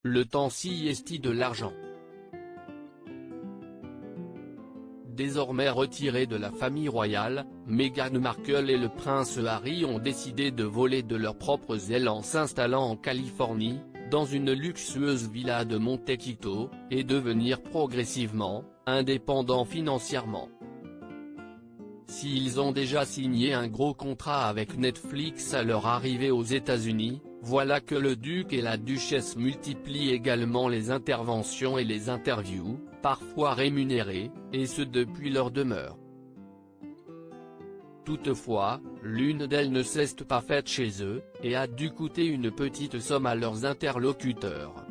Le temps siesti de l'argent. Désormais retirés de la famille royale, Meghan Markle et le prince Harry ont décidé de voler de leurs propres ailes en s'installant en Californie, dans une luxueuse villa de Monte Quito, et devenir progressivement indépendants financièrement. S'ils ont déjà signé un gros contrat avec Netflix à leur arrivée aux États-Unis, voilà que le duc et la duchesse multiplient également les interventions et les interviews, parfois rémunérées, et ce depuis leur demeure. Toutefois, l'une d'elles ne s'est pas faite chez eux, et a dû coûter une petite somme à leurs interlocuteurs.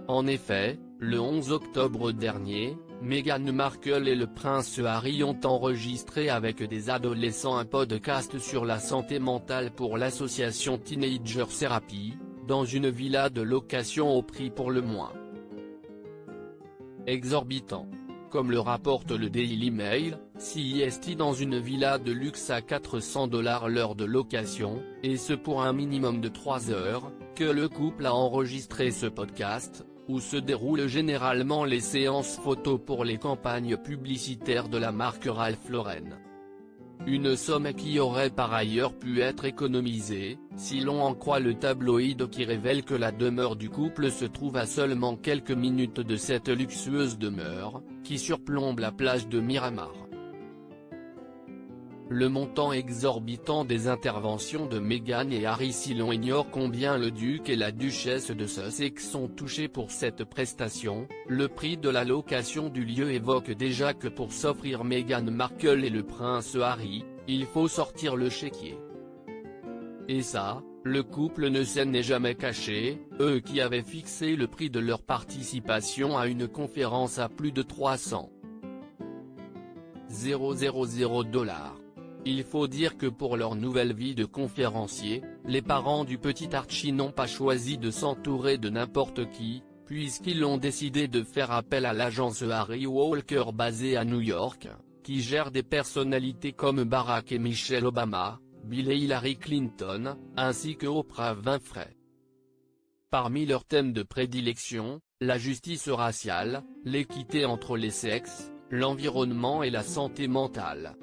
En effet, le 11 octobre dernier, Meghan Markle et le prince Harry ont enregistré avec des adolescents un podcast sur la santé mentale pour l'association Teenager Therapy, dans une villa de location au prix pour le moins exorbitant. Comme le rapporte le Daily Mail, siesti dans une villa de luxe à $400 l'heure de location, et ce pour un minimum de 3 heures, que le couple a enregistré ce podcast, où se déroulent généralement les séances photos pour les campagnes publicitaires de la marque Ralph Lauren. Une somme qui aurait par ailleurs pu être économisée, si l'on en croit le tabloïd qui révèle que la demeure du couple se trouve à seulement quelques minutes de cette luxueuse demeure, qui surplombe la plage de Miramar. Le montant exorbitant des interventions de Meghan et Harry. Si l'on ignore combien le duc et la duchesse de Sussex sont touchés pour cette prestation, le prix de la location du lieu évoque déjà que pour s'offrir Meghan Markle et le prince Harry, il faut sortir le chéquier. Et ça, le couple ne s'en est jamais caché, eux qui avaient fixé le prix de leur participation à une conférence à plus de 300 000 $. Il faut dire que pour leur nouvelle vie de conférencier, les parents du petit Archie n'ont pas choisi de s'entourer de n'importe qui, puisqu'ils ont décidé de faire appel à l'agence Harry Walker basée à New York, qui gère des personnalités comme Barack et Michelle Obama, Bill et Hillary Clinton, ainsi que Oprah Winfrey. Parmi leurs thèmes de prédilection, la justice raciale, l'équité entre les sexes, l'environnement et la santé mentale.